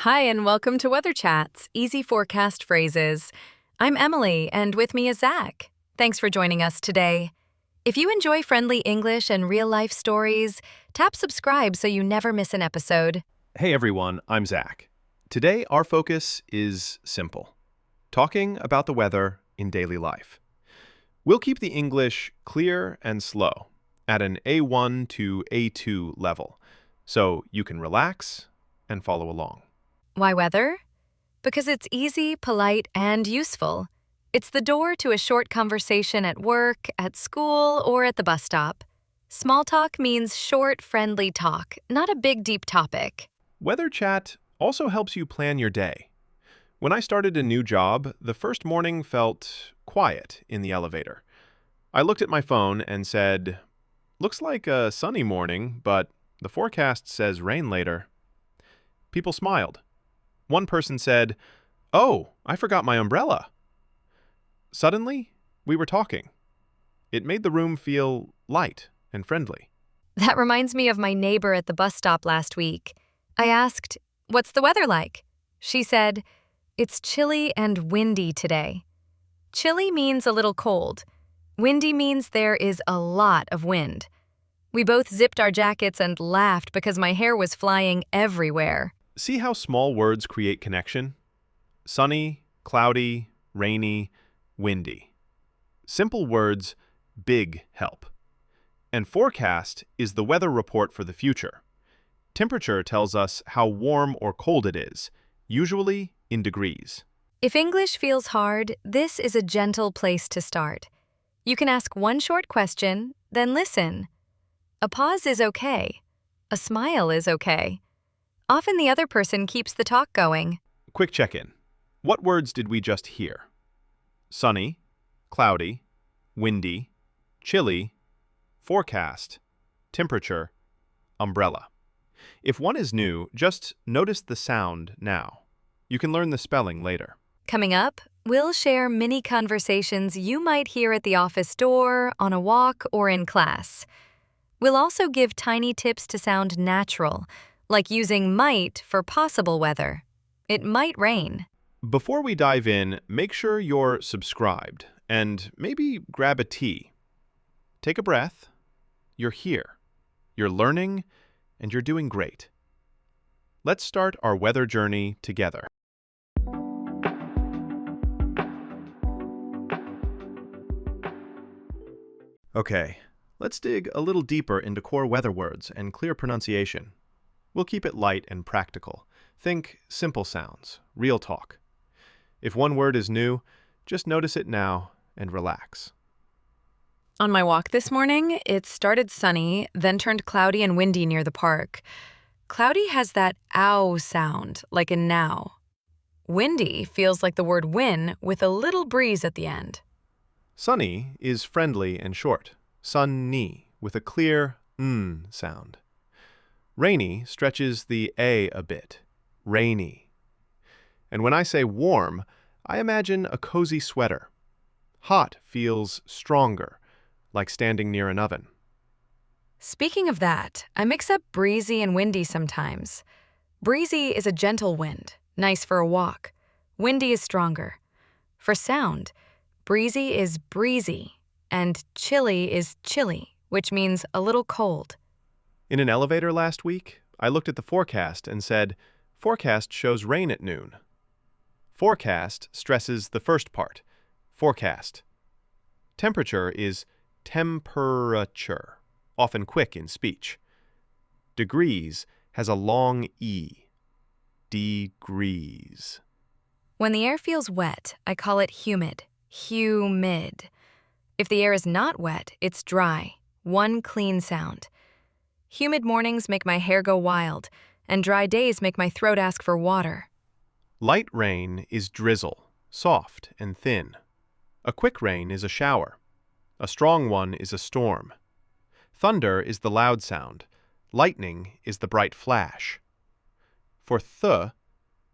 Hi, and welcome to Weather Chats, Easy Forecast Phrases. I'm Emily, and with me is Zach. Thanks for joining us today. If you enjoy friendly English and real-life stories, tap subscribe so you never miss an episode. Hey everyone, I'm Zach. Today our focus is simple, talking about the weather in daily life. We'll keep the English clear and slow at an A1 to A2 level, so you can relax and follow along. Why weather? Because it's easy, polite, and useful. It's the door to a short conversation at work, at school, or at the bus stop. Small talk means short, friendly talk, not a big, deep topic. Weather chat also helps you plan your day. When I started a new job, the first morning felt quiet in the elevator. I looked at my phone and said, "Looks like a sunny morning, but the forecast says rain later." People smiled. One person said, "Oh, I forgot my umbrella." Suddenly, we were talking. It made the room feel light and friendly. That reminds me of my neighbor at the bus stop last week. I asked, "What's the weather like?" She said, "It's chilly and windy today." Chilly means a little cold. Windy means there is a lot of wind. We both zipped our jackets and laughed because my hair was flying everywhere. See how small words create connection? Sunny, cloudy, rainy, windy. Simple words, big help. And forecast is the weather report for the future. Temperature tells us how warm or cold it is, usually in degrees. If English feels hard, this is a gentle place to start. You can ask one short question, then listen. A pause is okay. A smile is okay. Often the other person keeps the talk going. Quick check-in. What words did we just hear? Sunny, cloudy, windy, chilly, forecast, temperature, umbrella. If one is new, just notice the sound now. You can learn the spelling later. Coming up, we'll share mini conversations you might hear at the office door, on a walk, or in class. We'll also give tiny tips to sound natural, like using might for possible weather. It might rain. Before we dive in, make sure you're subscribed and maybe grab a tea. Take a breath. You're here. You're learning, and you're doing great. Let's start our weather journey together. Okay, let's dig a little deeper into core weather words and clear pronunciation. We'll keep it light and practical. Think simple sounds, real talk. If one word is new, just notice it now and relax. On my walk this morning, it started sunny, then turned cloudy and windy near the park. Cloudy has that ow sound, like in now. Windy feels like the word win with a little breeze at the end. Sunny is friendly and short, sunny, with a clear sound. Rainy stretches the a bit, rainy. And when I say warm, I imagine a cozy sweater. Hot feels stronger, like standing near an oven. Speaking of that, I mix up breezy and windy sometimes. Breezy is a gentle wind, nice for a walk. Windy is stronger. For sound, breezy is breezy, and chilly is chilly, which means a little cold. In an elevator last week, I looked at the forecast and said, "Forecast shows rain at noon." Forecast stresses the first part, forecast. Temperature is temperature, often quick in speech. Degrees has a long E, degrees. When the air feels wet, I call it humid, humid. If the air is not wet, it's dry, one clean sound. Humid mornings make my hair go wild, and dry days make my throat ask for water. Light rain is drizzle, soft and thin. A quick rain is a shower. A strong one is a storm. Thunder is the loud sound. Lightning is the bright flash. For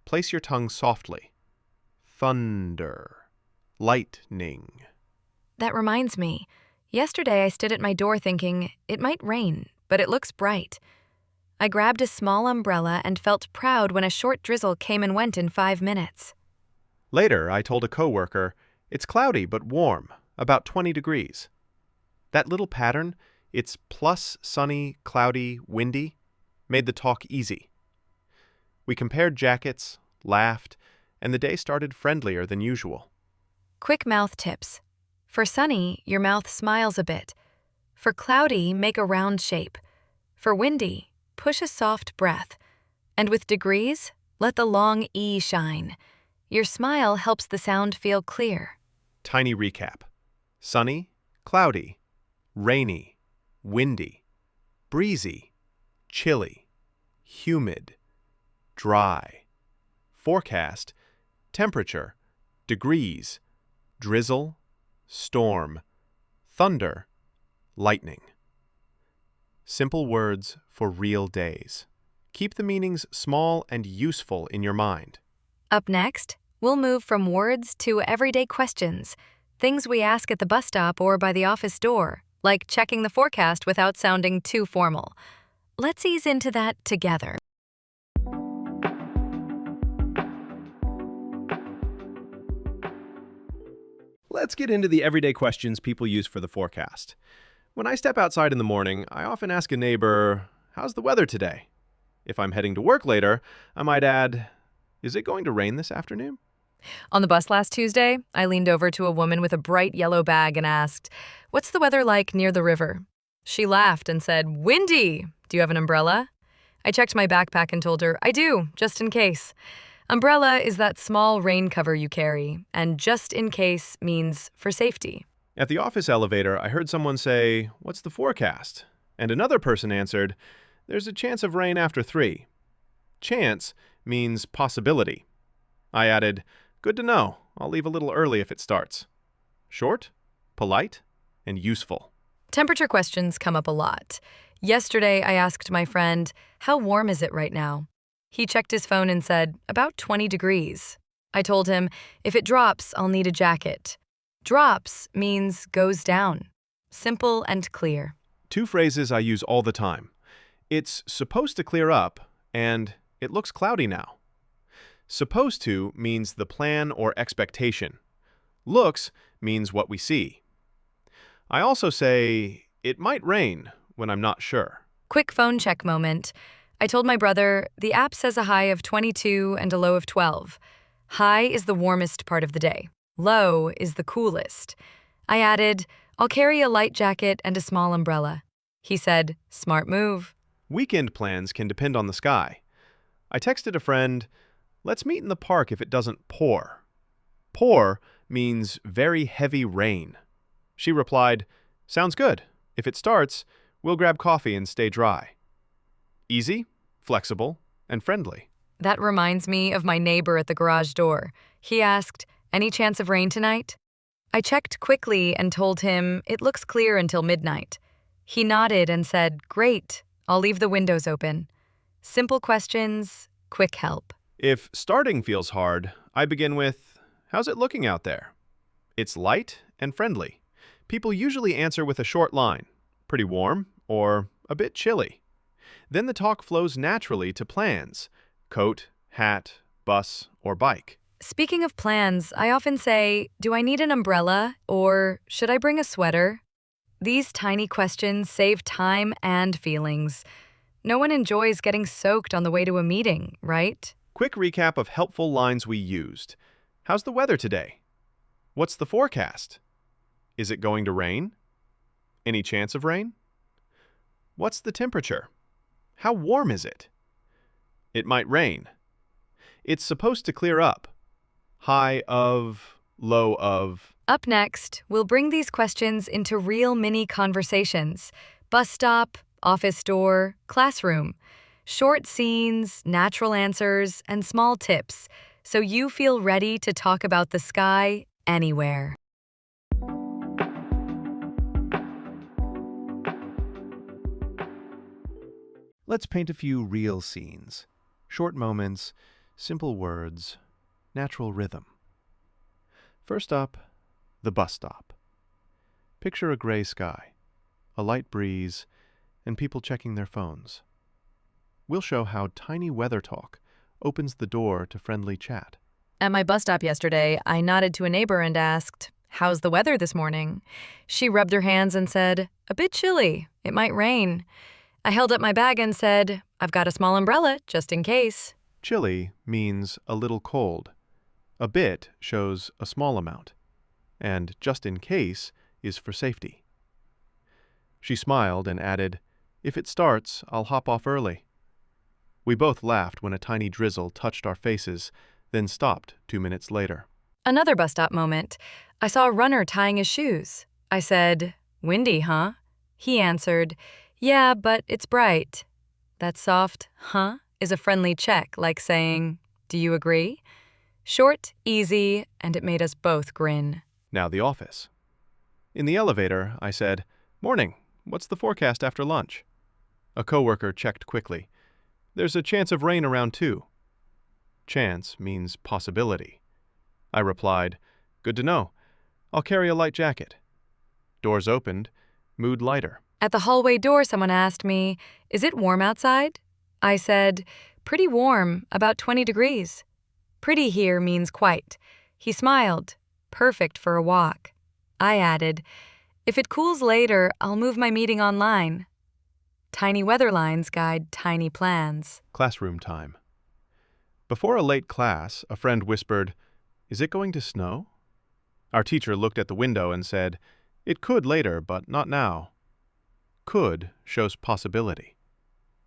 place your tongue softly. Thunder, lightning. That reminds me, yesterday I stood at my door thinking, it might rain, but it looks bright. I grabbed a small umbrella and felt proud when a short drizzle came and went in 5 minutes. Later, I told a coworker, it's cloudy but warm, about 20 degrees. That little pattern, it's plus sunny, cloudy, windy, made the talk easy. We compared jackets, laughed, and the day started friendlier than usual. Quick mouth tips. For sunny, your mouth smiles a bit. For cloudy, make a round shape. For windy, push a soft breath. And with degrees, let the long E shine. Your smile helps the sound feel clear. Tiny recap. Sunny, cloudy, rainy, windy, breezy, chilly, humid, dry. Forecast, temperature, degrees, drizzle, storm, thunder, lightning. Simple words for real days. Keep the meanings small and useful in your mind. Up next, we'll move from words to everyday questions, things we ask at the bus stop or by the office door, like checking the forecast without sounding too formal. Let's ease into that together. Let's get into the everyday questions people use for the forecast. When I step outside in the morning, I often ask a neighbor, how's the weather today? If I'm heading to work later, I might add, is it going to rain this afternoon? On the bus last Tuesday, I leaned over to a woman with a bright yellow bag and asked, "What's the weather like near the river?" She laughed and said, "Windy! Do you have an umbrella?" I checked my backpack and told her, "I do, just in case." Umbrella is that small rain cover you carry, and just in case means for safety. At the office elevator, I heard someone say, what's the forecast? And another person answered, there's a chance of rain after 3. Chance means possibility. I added, good to know. I'll leave a little early if it starts. Short, polite, and useful. Temperature questions come up a lot. Yesterday, I asked my friend, how warm is it right now? He checked his phone and said, about 20 degrees. I told him, if it drops, I'll need a jacket. Drops means goes down. Simple and clear. 2 phrases I use all the time. It's supposed to clear up, and it looks cloudy now. Supposed to means the plan or expectation. Looks means what we see. I also say, it might rain when I'm not sure. Quick phone check moment. I told my brother, the app says a high of 22 and a low of 12. High is the warmest part of the day. Low is the coolest. I added, I'll carry a light jacket and a small umbrella. He said, smart move. Weekend plans can depend on the sky. I texted a friend, let's meet in the park if it doesn't pour. Pour means very heavy rain. She replied, sounds good. If it starts, we'll grab coffee and stay dry. Easy, flexible, and friendly. That reminds me of my neighbor at the garage door. He asked, any chance of rain tonight? I checked quickly and told him it looks clear until midnight. He nodded and said, great, I'll leave the windows open. Simple questions, quick help. If starting feels hard, I begin with, how's it looking out there? It's light and friendly. People usually answer with a short line, pretty warm or a bit chilly. Then the talk flows naturally to plans, coat, hat, bus, or bike. Speaking of plans, I often say, do I need an umbrella or should I bring a sweater? These tiny questions save time and feelings. No one enjoys getting soaked on the way to a meeting, right? Quick recap of helpful lines we used. How's the weather today? What's the forecast? Is it going to rain? Any chance of rain? What's the temperature? How warm is it? It might rain. It's supposed to clear up. High of, low of. Up next, we'll bring these questions into real mini conversations. Bus stop, office door, classroom. Short scenes, natural answers, and small tips, so you feel ready to talk about the sky anywhere. Let's paint a few real scenes. Short moments, simple words, natural rhythm. First up, the bus stop. Picture a gray sky, a light breeze, and people checking their phones. we'll show how tiny weather talk opens the door to friendly chat. At my bus stop yesterday, I nodded to a neighbor and asked, "How's the weather this morning?" She rubbed her hands and said, "A bit chilly. It might rain." I held up my bag and said, "I've got a small umbrella, just in case." Chilly means a little cold. A bit shows a small amount. And just in case is for safety. She smiled and added, "If it starts, I'll hop off early." We both laughed when a tiny drizzle touched our faces, then stopped 2 minutes later. Another bus stop moment. I saw a runner tying his shoes. I said, "Windy, huh?" He answered, "Yeah, but it's bright." That soft, "huh?" is a friendly check, like saying, "Do you agree?" Short, easy, and it made us both grin. Now the office. In the elevator, I said, "Morning, what's the forecast after lunch?" A coworker checked quickly. "There's a chance of rain around 2. Chance means possibility. I replied, "Good to know. I'll carry a light jacket." Doors opened, mood lighter. At the hallway door, someone asked me, "Is it warm outside?" I said, "Pretty warm, about 20 degrees. Pretty here means quite. He smiled, "Perfect for a walk." I added, "If it cools later, I'll move my meeting online." Tiny weather lines guide tiny plans. Classroom time. Before a late class, a friend whispered, "Is it going to snow?" Our teacher looked at the window and said, "It could later, but not now." Could shows possibility.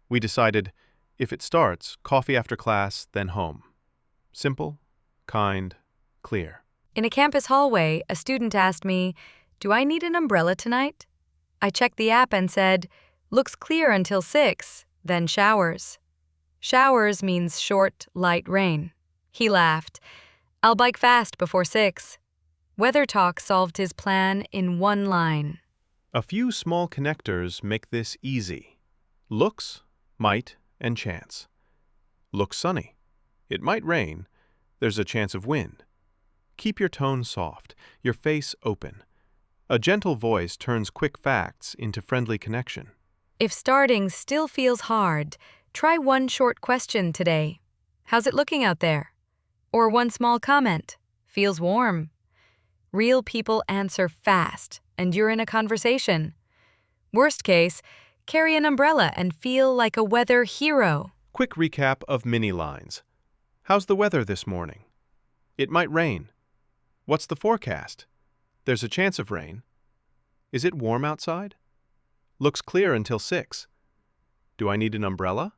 We decided, if it starts, coffee after class, then home. Simple, kind, clear. In a campus hallway, a student asked me, "Do I need an umbrella tonight?" I checked the app and said, "Looks clear until 6, then showers." Showers means short, light rain. He laughed. "I'll bike fast before 6. Weather Talk solved his plan in one line. A few small connectors make this easy. Looks, might, and chance. Looks sunny. It might rain. There's a chance of wind. Keep your tone soft, your face open. A gentle voice turns quick facts into friendly connection. If starting still feels hard, try one short question today. "How's it looking out there?" Or one small comment. "Feels warm." Real people answer fast, and you're in a conversation. Worst case, carry an umbrella and feel like a weather hero. Quick recap of mini lines. How's the weather this morning? It might rain. What's the forecast? There's a chance of rain. Is it warm outside? Looks clear until 6. Do I need an umbrella?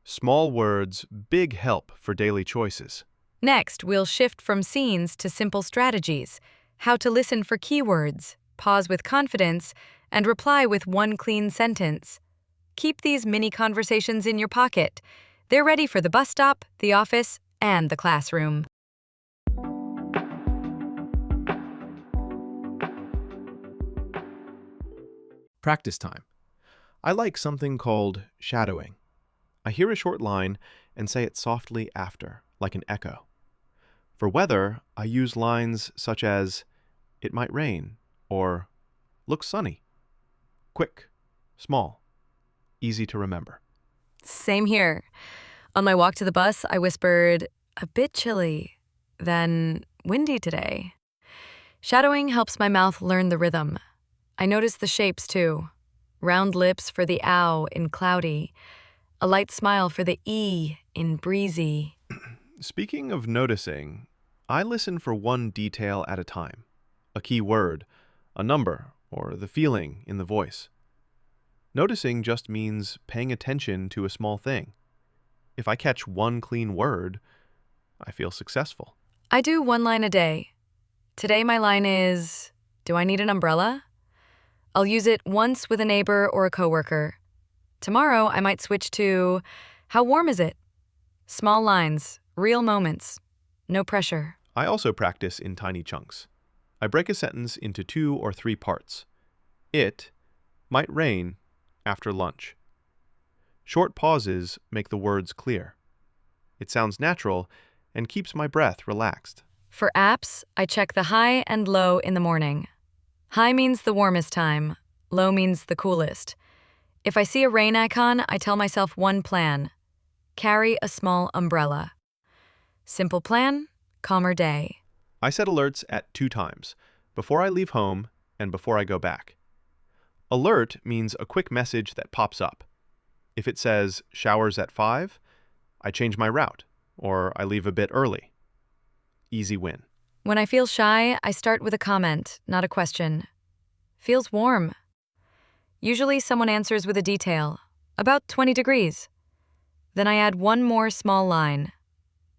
Small words, big help for daily choices. Next, we'll shift from scenes to simple strategies. How to listen for keywords, pause with confidence, and reply with one clean sentence. Keep these mini conversations in your pocket. They're ready for the bus stop, the office, and the classroom. Practice time. I like something called shadowing. I hear a short line and say it softly after, like an echo. For weather, I use lines such as, "It might rain," or "Looks sunny." Quick, small, easy to remember. Same here. On my walk to the bus, I whispered, "A bit chilly, then windy today." Shadowing helps my mouth learn the rhythm. I notice the shapes too. Round lips for the ow in cloudy, a light smile for the E in breezy. Speaking of noticing, I listen for one detail at a time. A key word, a number, or the feeling in the voice. Noticing just means paying attention to a small thing. If I catch one clean word, I feel successful. I do one line a day. Today my line is, "Do I need an umbrella?" I'll use it once with a neighbor or a coworker. Tomorrow I might switch to, "How warm is it?" Small lines, real moments, no pressure. I also practice in tiny chunks. I break a sentence into 2 or 3 parts. It might rain after lunch. Short pauses make the words clear. It sounds natural and keeps my breath relaxed. For apps, I check the high and low in the morning. High means the warmest time, low means the coolest. If I see a rain icon, I tell myself one plan: carry a small umbrella. Simple plan, calmer day. I set alerts at 2 times, before I leave home and before I go back. Alert means a quick message that pops up. If it says showers at 5, I change my route, or I leave a bit early. Easy win. When I feel shy, I start with a comment, not a question. Feels warm. Usually someone answers with a detail, about 20 degrees. Then I add one more small line.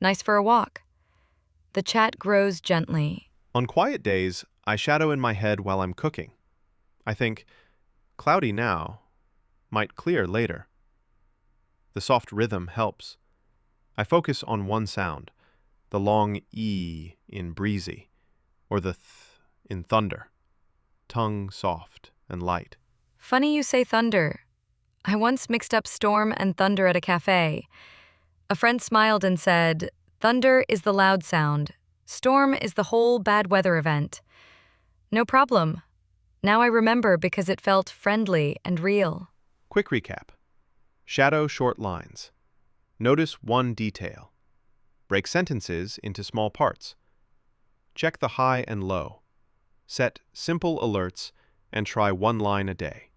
Nice for a walk. The chat grows gently. On quiet days, I shadow in my head while I'm cooking. I think, cloudy now, might clear later. The soft rhythm helps. I focus on one sound, the long E in breezy, or the th in thunder. Tongue soft and light. Funny you say thunder. I once mixed up storm and thunder at a cafe. A friend smiled and said, "Thunder is the loud sound. Storm is the whole bad weather event." No problem. Now I remember because it felt friendly and real. Quick recap. Shadow short lines. Notice one detail. Break sentences into small parts. Check the high and low. Set simple alerts and try one line a day.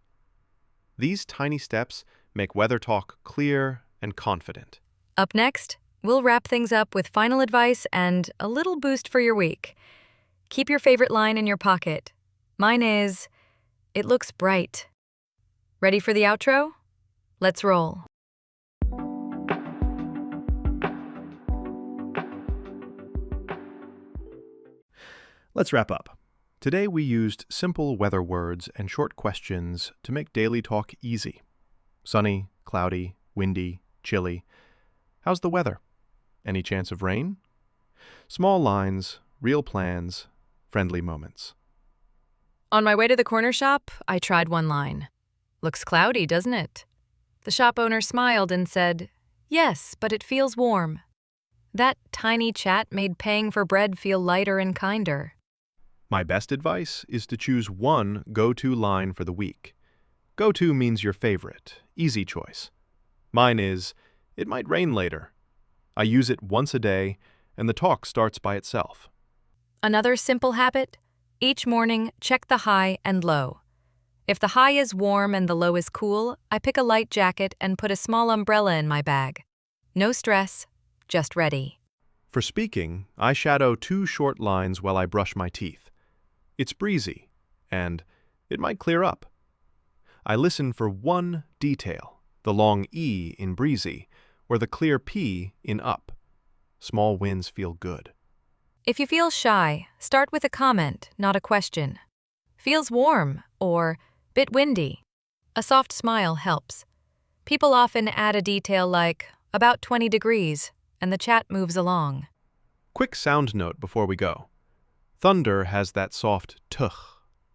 These tiny steps make weather talk clear and confident. Up next, we'll wrap things up with final advice and a little boost for your week. Keep your favorite line in your pocket. Mine is, "It looks bright." Ready for the outro? Let's roll. Let's wrap up. Today we used simple weather words and short questions to make daily talk easy. Sunny, cloudy, windy, chilly. How's the weather? Any chance of rain? Small lines, real plans, friendly moments. On my way to the corner shop, I tried one line. "Looks cloudy, doesn't it?" The shop owner smiled and said, "Yes, but it feels warm." That tiny chat made paying for bread feel lighter and kinder. My best advice is to choose one go-to line for the week. Go-to means your favorite, easy choice. Mine is, "It might rain later." I use it once a day, and the talk starts by itself. Another simple habit: each morning, check the high and low. If the high is warm and the low is cool, I pick a light jacket and put a small umbrella in my bag. No stress, just ready. For speaking, I shadow 2 short lines while I brush my teeth. It's breezy, and it might clear up. I listen for one detail, the long E in breezy, or the clear P in up. Small wins feel good. If you feel shy, start with a comment, not a question. Feels warm or bit windy. A soft smile helps. People often add a detail like about 20 degrees, and the chat moves along. Quick sound note before we go. Thunder has that soft tuh.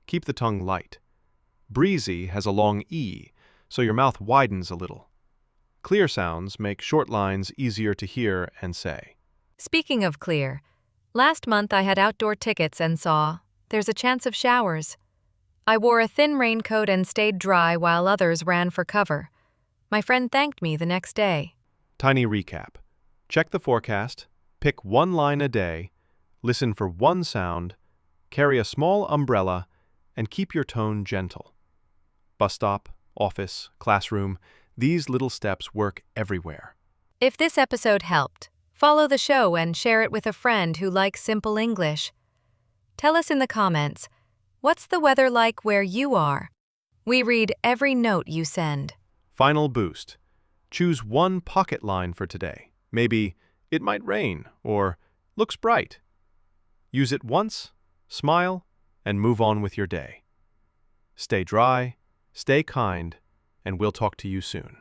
Keep the tongue light. Breezy has a long E, so your mouth widens a little. Clear sounds make short lines easier to hear and say. Speaking of clear, last month I had outdoor tickets and saw, "There's a chance of showers." I wore a thin raincoat and stayed dry while others ran for cover. My friend thanked me the next day. Tiny recap. Check the forecast, pick one line a day, listen for one sound, carry a small umbrella, and keep your tone gentle. Bus stop, office, classroom, these little steps work everywhere. If this episode helped, follow the show and share it with a friend who likes simple English. Tell us in the comments, what's the weather like where you are? We read every note you send. Final boost. Choose one pocket line for today. Maybe, "It might rain," or "Looks bright." Use it once, smile, and move on with your day. Stay dry, stay kind, and we'll talk to you soon.